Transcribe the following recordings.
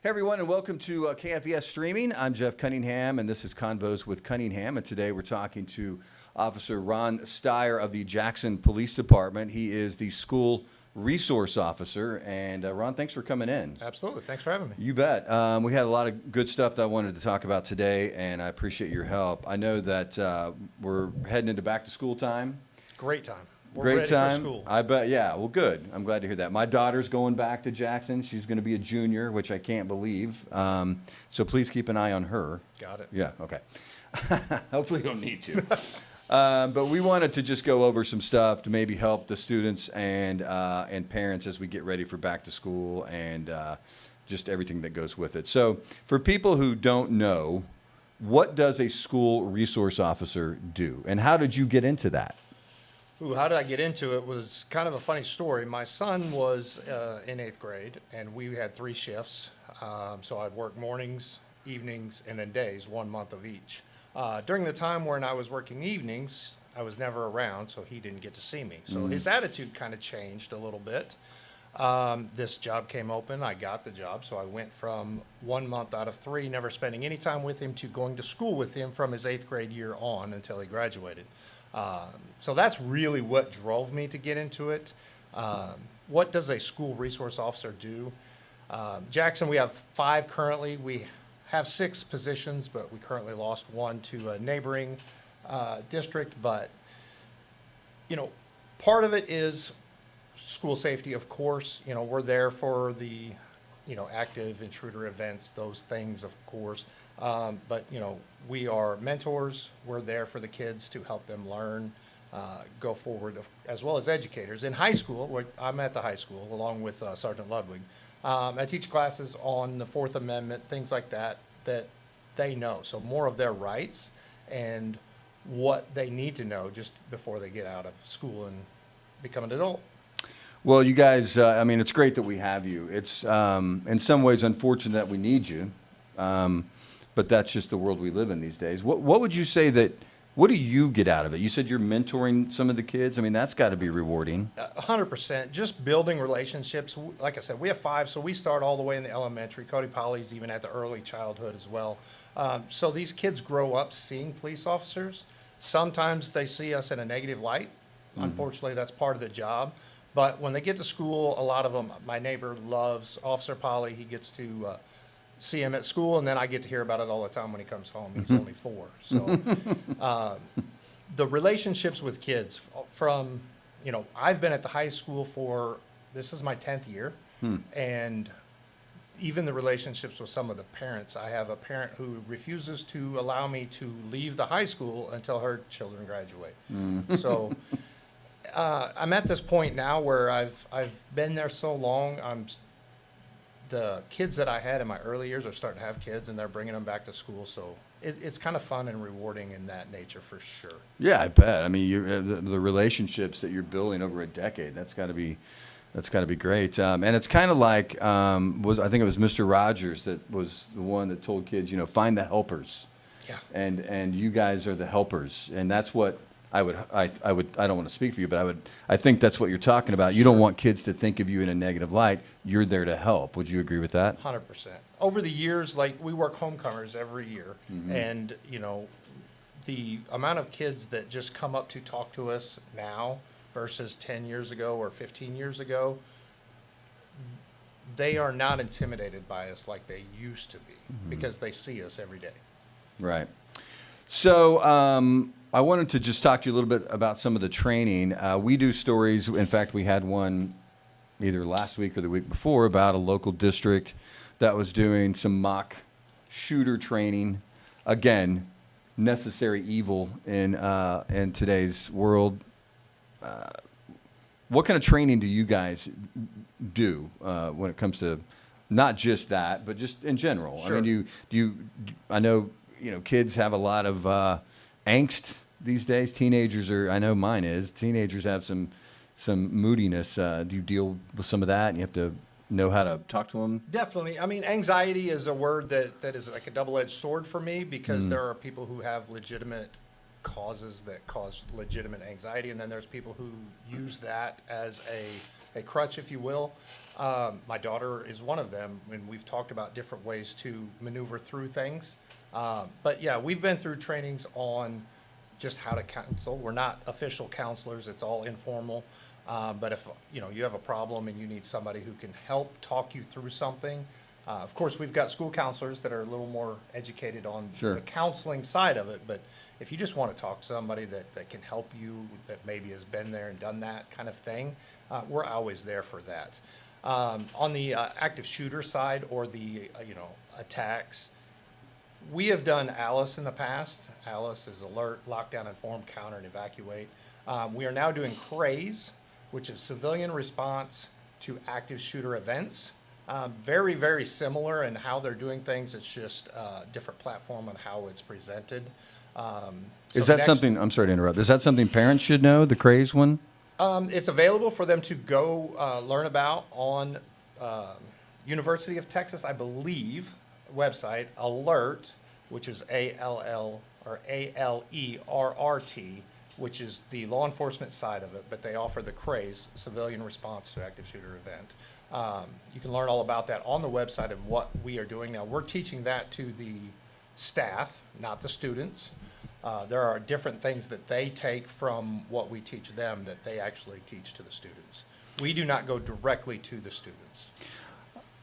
Hey everyone, and welcome to KFES Streaming. I'm Jeff Cunningham, and this is Convos with Cunningham. And today we're talking to Officer Ron Styer of the Jackson Police Department. He is the school resource officer. And Ron, thanks for coming in. Absolutely. Thanks for having me. You bet. We had a lot of good stuff that I wanted to talk about today, and I appreciate your help. I know that we're heading into back to school time. Great time. We're Great ready time. for school. I bet. Yeah. Well, good. I'm glad to hear that. My daughter's going back to Jackson. She's going to be a junior, which I can't believe. So please keep an eye on her. Got it. Yeah. Okay. Hopefully, you don't need to. But we wanted to just go over some stuff to maybe help the students and parents as we get ready for back to school and just everything that goes with it. So, for people who don't know, what does a school resource officer do, and how did you get into that? Ooh, how did I get into it? It was kind of a funny story. My son was in 8th grade, and we had 3 shifts. So I'd work mornings, evenings, and then days, 1 month of each. During the time when I was working evenings, I was never around, so he didn't get to see me. So his attitude kind of changed a little bit. This job came open. I got the job, so I went from 1 month out of 3, never spending any time with him, to going to school with him from his 8th grade year on until he graduated. So that's really what drove me to get into it. What does a school resource officer do? Jackson, we have 5 currently. We have 6 positions, but we currently lost 1 to a neighboring district. But, you know, part of it is school safety, of course. You know, we're there for the, active intruder events, those things, of course. But, we are mentors. We're there for the kids to help them learn, go forward, as well as educators. In high school, I'm at the high school along with Sergeant Ludwig. I teach classes on the 4th Amendment, things like that they know. So more of their rights and what they need to know just before they get out of school and become an adult. Well, you guys, it's great that we have you. It's in some ways unfortunate that we need you, but that's just the world we live in these days. What would you say what do you get out of it? You said you're mentoring some of the kids. I mean, that's got to be rewarding. 100%. Just building relationships. Like I said, we have 5, so we start all the way in the elementary. Cody Polly's even at the early childhood as well. So these kids grow up seeing police officers. Sometimes they see us in a negative light. Unfortunately, that's part of the job. But when they get to school, a lot of them, my neighbor loves Officer Polly. He gets to see him at school, and then I get to hear about it all the time when he comes home. He's only 4. So the relationships with kids from, I've been at the high school this is my 10th year, and even the relationships with some of the parents. I have a parent who refuses to allow me to leave the high school until her children graduate. So I'm at this point now where I've been there so long. The kids that I had in my early years are starting to have kids, and they're bringing them back to school. So it's kind of fun and rewarding in that nature for sure. Yeah, I bet. I mean, the relationships that you're building over a decade, that's got to be great. And it's kind of like I think it was Mr. Rogers that was the one that told kids, find the helpers. Yeah. And you guys are the helpers, and that's what I don't want to speak for you, but I think that's what you're talking about. You don't want kids to think of you in a negative light. You're there to help. Would you agree with that? 100%. Over the years, we work homecomers every year, and the amount of kids that just come up to talk to us now versus 10 years ago or 15 years ago, they are not intimidated by us like they used to be because they see us every day. Right. So I wanted to just talk to you a little bit about some of the training. We do stories. In fact, we had one either last week or the week before about a local district that was doing some mock shooter training. Again, necessary evil in today's world. What kind of training do you guys do when it comes to not just that, but just in general? Sure. I mean, I know kids have a lot of angst these days. Teenagers I know mine is. Teenagers have some moodiness. Do you deal with some of that, and you have to know how to talk to them? Definitely. I mean, anxiety is a word that is like a double-edged sword for me because there are people who have legitimate causes that cause legitimate anxiety, and then there's people who use that as a a crutch, if you will. My daughter is one of them, and we've talked about different ways to maneuver through things. But yeah, we've been through trainings on just how to counsel. We're not official counselors; it's all informal. But if you have a problem and you need somebody who can help talk you through something, of course we've got school counselors that are a little more educated on Sure. the counseling side of it. But if you just want to talk to somebody that can help you, that maybe has been there and done that kind of thing, we're always there for that. On the active shooter side or the attacks, we have done Alice in the past. Alice is alert, lockdown, inform, counter, and evacuate. We are now doing CRAZE, which is civilian response to active shooter events. Very, very similar in how they're doing things. It's just a different platform on how it's presented. Is that something, I'm sorry to interrupt, is that something parents should know, the craze one? It's available for them to go learn about on University of Texas, I believe, website, Alert, which is ALL or ALERRT, which is the law enforcement side of it, but they offer the CRAZE, Civilian Response to Active Shooter Event. You can learn all about that on the website and what we are doing now. We're teaching that to the staff, not the students. There are different things that they take from what we teach them that they actually teach to the students. We do not go directly to the students.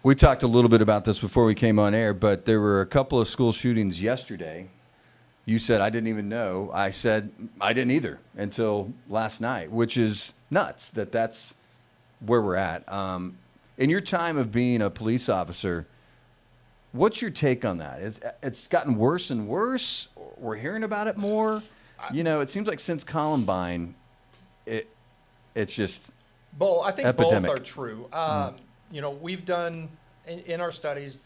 We talked a little bit about this before we came on air, but there were a couple of school shootings yesterday. You said, I didn't even know. I said, I didn't either until last night, which is nuts that's where we're at. In your time of being a police officer, what's your take on that? It's gotten worse and worse. We're hearing about it more. It seems like since Columbine, it's just I think epidemic. both are true. We've done, in our studies,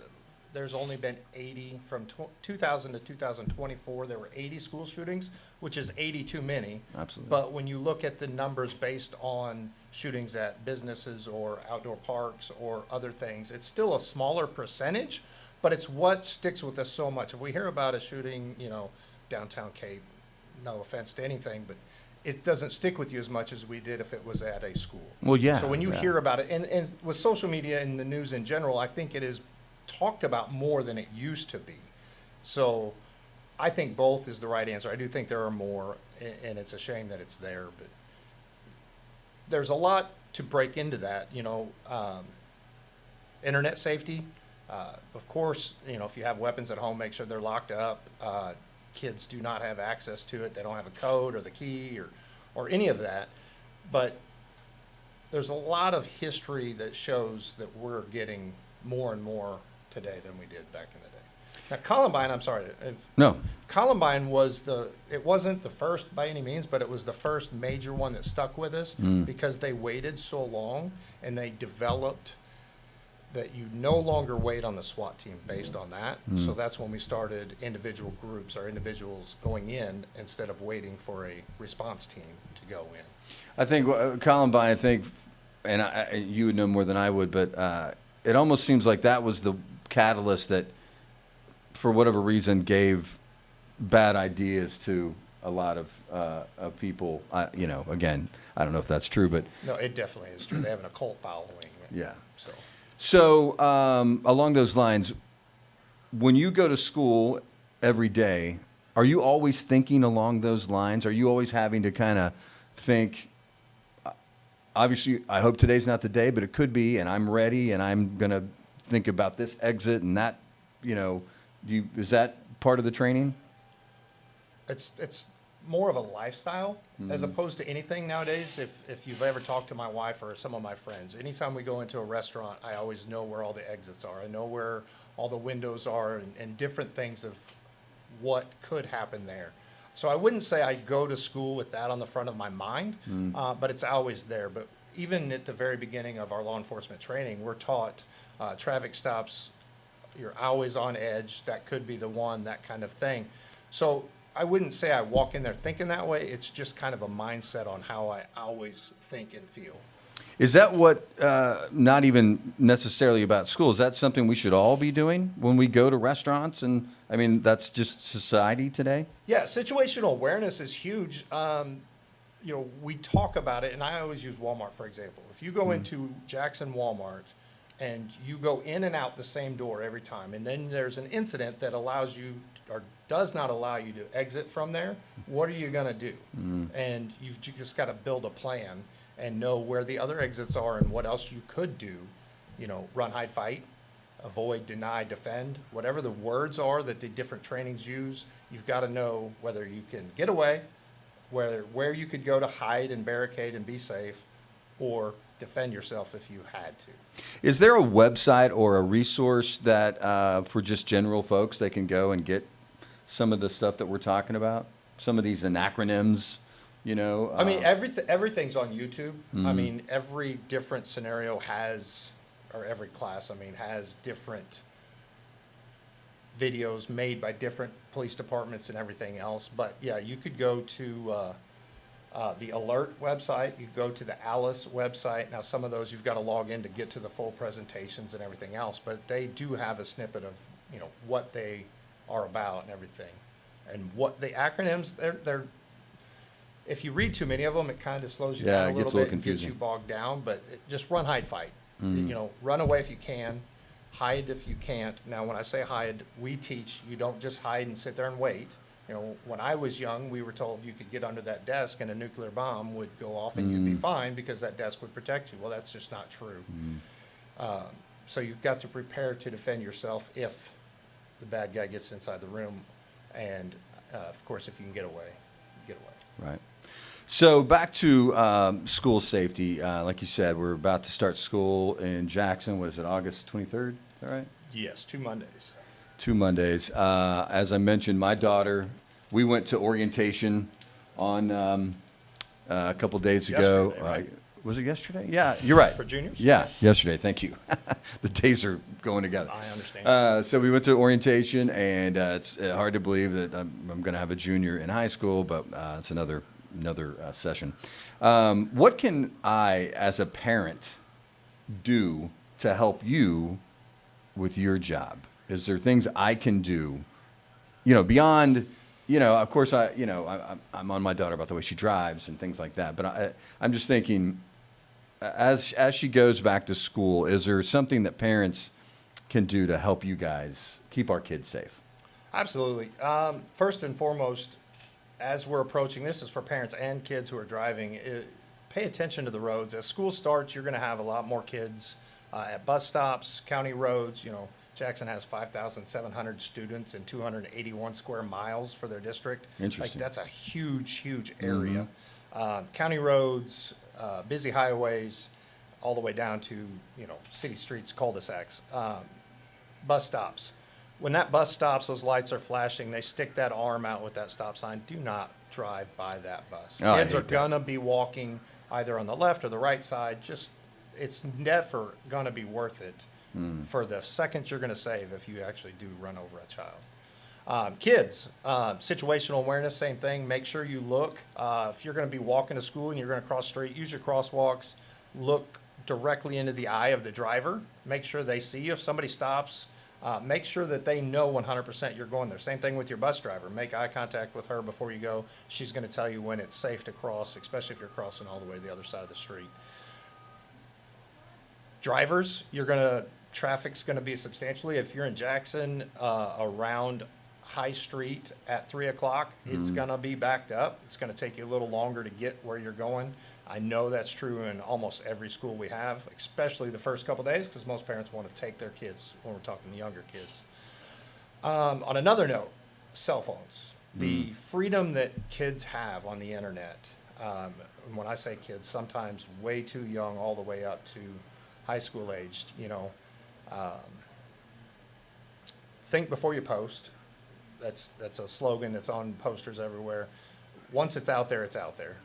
there's only been 80, from 2000 to 2024, there were 80 school shootings, which is 80 too many. Absolutely. But when you look at the numbers based on shootings at businesses or outdoor parks or other things, it's still a smaller percentage, but it's what sticks with us so much. If we hear about a shooting, downtown Cape, no offense to anything, but it doesn't stick with you as much as we did if it was at a school. Well, yeah. So when you yeah. hear about it, and with social media and the news in general, I think it is talked about more than it used to be. So I think both is the right answer. I do think there are more, and it's a shame that it's there, but there's a lot to break into that. Internet safety. Of course, if you have weapons at home, make sure they're locked up. Kids do not have access to it. They don't have a code or the key or any of that. But there's a lot of history that shows that we're getting more and more today than we did back in the day. Now, Columbine, I'm sorry. No. Columbine it wasn't the first by any means, but it was the first major one that stuck with us because they waited so long and they developed that you no longer wait on the SWAT team based on that. So that's when we started individual groups or individuals going in instead of waiting for a response team to go in. I think Columbine, and you would know more than I would, but it almost seems like that was the catalyst that, for whatever reason, gave bad ideas to a lot of people. Again, I don't know if that's true, but No, it definitely is true. They have an occult following. yeah. So Along those lines, when you go to school every day, are you always thinking along those lines? Are you always having to kind of think, obviously, I hope today's not the day, but it could be, and I'm ready, and I'm going to think about this exit and that, is that part of the training? it's more of a lifestyle as opposed to anything nowadays. If you've ever talked to my wife or some of my friends, anytime we go into a restaurant, I always know where all the exits are. I know where all the windows are and different things of what could happen there. So I wouldn't say I go to school with that on the front of my mind, but it's always there. But even at the very beginning of our law enforcement training, we're taught traffic stops, you're always on edge, that could be the one, that kind of thing. So I wouldn't say I walk in there thinking that way. It's just kind of a mindset on how I always think and feel. Is that what, not even necessarily about school, is that something we should all be doing when we go to restaurants? And, that's just society today? Yeah, situational awareness is huge. we talk about it, and I always use Walmart, for example. If you go into Jackson Walmart and you go in and out the same door every time, and then there's an incident that allows you or does not allow you to exit from there, what are you going to do? And you've just got to build a plan and know where the other exits are and what else you could do. Run, hide, fight, avoid, deny, defend, whatever the words are that the different trainings use. You've got to know whether you can get away, where you could go to hide and barricade and be safe, or defend yourself if you had to. Is there a website or a resource that for just general folks they can go and get some of the stuff that we're talking about? Some of these acronyms, I mean, everything's on YouTube. I mean, every different scenario has, or every class, has different videos made by different police departments and everything else. But yeah, you could go to the Alert website. You go to the Alice website. Now, some of those you've got to log in to get to the full presentations and everything else, but they do have a snippet of, what they are about and everything. And what the acronyms, they're if you read too many of them, it kind of slows you down a little bit and gets you bogged down, but just run, hide, fight. Run away if you can, hide if you can't. Now, when I say hide, we teach you don't just hide and sit there and wait. When I was young, we were told you could get under that desk and a nuclear bomb would go off and you'd be fine because that desk would protect you. Well, that's just not true. So you've got to prepare to defend yourself if the bad guy gets inside the room. And, of course, if you can get away, get away. Right. So back to school safety. Like you said, we're about to start school in Jackson. What is it, August 23rd? Is that right? Yes, 2 Mondays. 2 Mondays. As I mentioned, my daughter, we went to orientation on a couple days ago. Yesterday, right? Was it yesterday? Yeah, you're right. For juniors? Yeah, yesterday. Thank you. The days are going together. I understand. So we went to orientation, and it's hard to believe that I'm going to have a junior in high school, but it's another session. What can I, as a parent, do to help you with your job? Is there things I can do, beyond, of course, I'm on my daughter about the way she drives and things like that. But I'm just thinking, as she goes back to school, is there something that parents can do to help you guys keep our kids safe? Absolutely. First and foremost, as we're approaching, this is for parents and kids who are driving, pay attention to the roads. As school starts, you're going to have a lot more kids at bus stops, county roads. Jackson has 5,700 students and 281 square miles for their district. Interesting. That's a huge, huge area. County roads, busy highways, all the way down to, city streets, cul-de-sacs, bus stops. When that bus stops, those lights are flashing, they stick that arm out with that stop sign. Do not drive by that bus. Oh, Kids are gonna be walking either on the left or the right side. It's never gonna be worth it for the seconds you're gonna save if you actually do run over a child. Kids, situational awareness, same thing. Make sure you look. If you're gonna be walking to school and you're gonna cross the street, use your crosswalks. Look directly into the eye of the driver. Make sure they see you. If somebody stops, make sure that they know 100% you're going there. Same thing with your bus driver. Make eye contact with her before you go. She's going to tell you when it's safe to cross, especially if you're crossing all the way to the other side of the street. Drivers, traffic's going to be substantially, if you're in Jackson around High Street at 3 o'clock, it's going to be backed up. It's going to take you a little longer to get where you're going. I know that's true in almost every school we have, especially the first couple days, because most parents want to take their kids when we're talking younger kids. On another note, cell phones. The freedom that kids have on the internet, and when I say kids, sometimes way too young all the way up to high school aged, think before you post. That's a slogan that's on posters everywhere. Once it's out there, it's out there.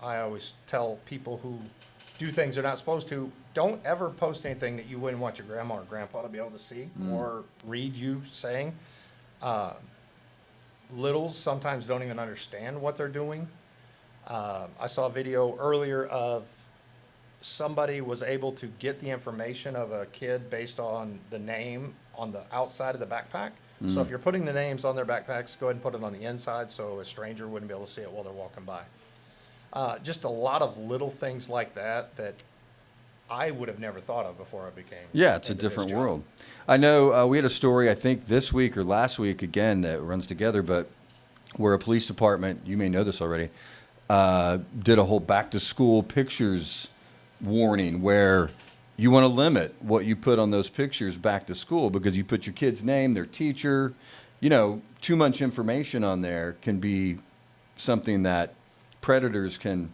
I always tell people who do things they're not supposed to, don't ever post anything that you wouldn't want your grandma or grandpa to be able to see or read you saying. Littles sometimes don't even understand what they're doing. I saw a video earlier of somebody was able to get the information of a kid based on the name on the outside of the backpack. So if you're putting the names on their backpacks, go ahead and put it on the inside so a stranger wouldn't be able to see it while they're walking by. Just a lot of little things like that that I would have never thought of before I became. Yeah, it's a into this different job. world. I know we had a story, I think this week or last week, again, that runs together, but where a police department, you may know this already, did a whole back to school pictures warning where you want to limit what you put on those pictures back to school because you put your kid's name, their teacher, too much information on there can be something that predators can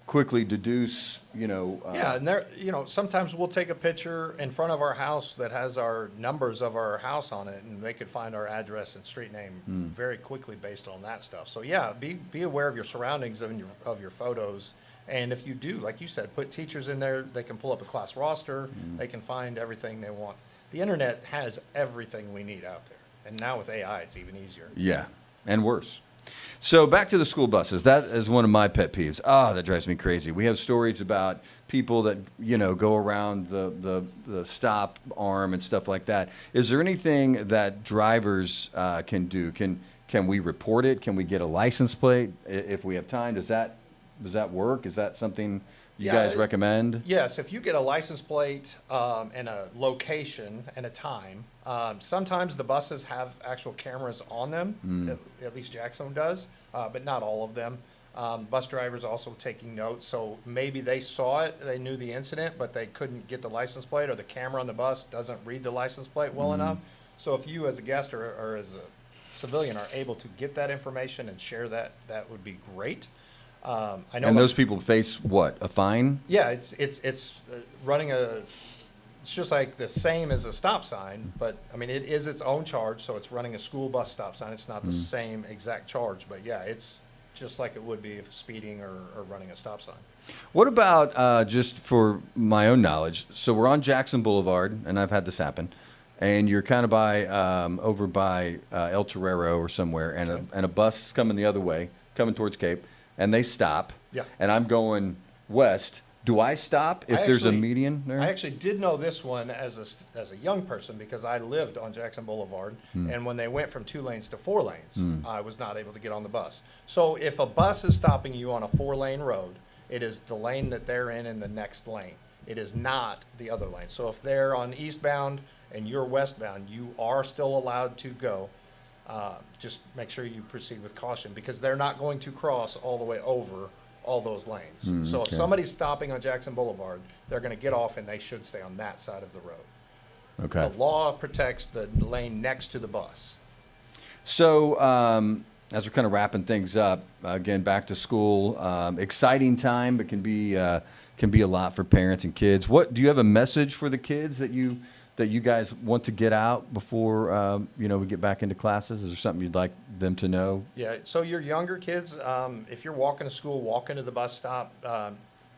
quickly deduce, Yeah, and there, sometimes we'll take a picture in front of our house that has our numbers of our house on it, and they could find our address and street name very quickly based on that stuff. So yeah, be aware of your surroundings and of your photos. And if you do, like you said, put teachers in there, they can pull up a class roster, they can find everything they want. The internet has everything we need out there, and now with AI, it's even easier. Yeah, and worse. So back to the school buses. That is one of my pet peeves. That drives me crazy. We have stories about people that go around the stop arm and stuff like that. Is there anything that drivers can do? Can we report it? Can we get a license plate if we have time? Does that work? Is that something you guys recommend? Yes, if you get a license plate and a location and a time, sometimes the buses have actual cameras on them, at least Jackson does, but not all of them. Bus drivers also taking notes, so maybe they saw it, they knew the incident, but they couldn't get the license plate, or the camera on the bus doesn't read the license plate well enough. So if you as a guest or as a civilian are able to get that information and share that, that would be great. I know. And those people face what? A fine? Yeah, it's running it's just like the same as a stop sign, but I mean, it is its own charge, so it's running a school bus stop sign. It's not the same exact charge, but yeah, it's just like it would be if speeding or running a stop sign. What about, just for my own knowledge, so we're on Jackson Boulevard, and I've had this happen, and you're kind of by, over by El Torero or somewhere, and a bus is coming the other way, coming towards Cape, and they stop, Yeah. and I'm going west. Do I stop if there's a median there? I actually did know this one as a young person because I lived on Jackson Boulevard, and when they went from 2 lanes to 4 lanes, I was not able to get on the bus. So if a bus is stopping you on a 4-lane road, it is the lane that they're in the next lane. It is not the other lane. So if they're on eastbound and you're westbound, you are still allowed to go. Just make sure you proceed with caution because they're not going to cross all the way over all those lanes. So if somebody's stopping on Jackson Boulevard, they're going to get off and they should stay on that side of the road. Okay. The law protects the lane next to the bus. So, as we're kind of wrapping things up, again, back to school, exciting time, but can be a lot for parents and kids. What do you have a message for the kids that you guys want to get out before we get back into classes? Is there something you'd like them to know? Yeah. So your younger kids, if you're walking to school, walk into the bus stop.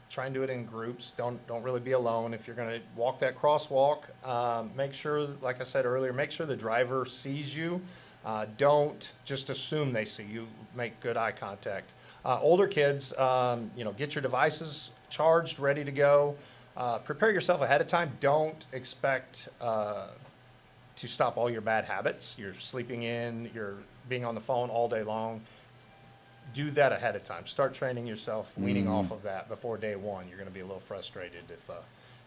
Try and do it in groups. Don't really be alone. If you're going to walk that crosswalk, make sure, like I said earlier, make sure the driver sees you. Don't just assume they see you. Make good eye contact. Older kids, get your devices charged, ready to go. Prepare yourself ahead of time. Don't expect to stop all your bad habits. You're sleeping in, you're being on the phone all day long. Do that ahead of time. Start training yourself, weaning off of that before day one. You're going to be a little frustrated if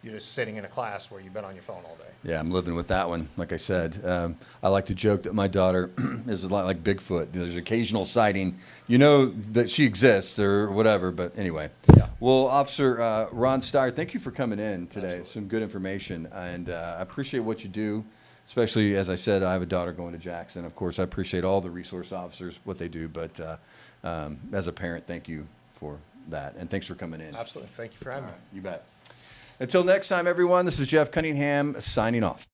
you're just sitting in a class where you've been on your phone all day. Yeah, I'm living with that one. Like I said, I like to joke that my daughter is a lot like Bigfoot. There's occasional sighting. You know that she exists or whatever, but anyway. Yeah. Well, Officer Ron Styer, thank you for coming in today. Absolutely. Some good information, and I appreciate what you do, especially, as I said, I have a daughter going to Jackson. Of course, I appreciate all the resource officers, what they do, but as a parent, thank you for that, and thanks for coming in. Absolutely. Thank you for having me. You bet. Until next time, everyone, this is Jeff Cunningham signing off.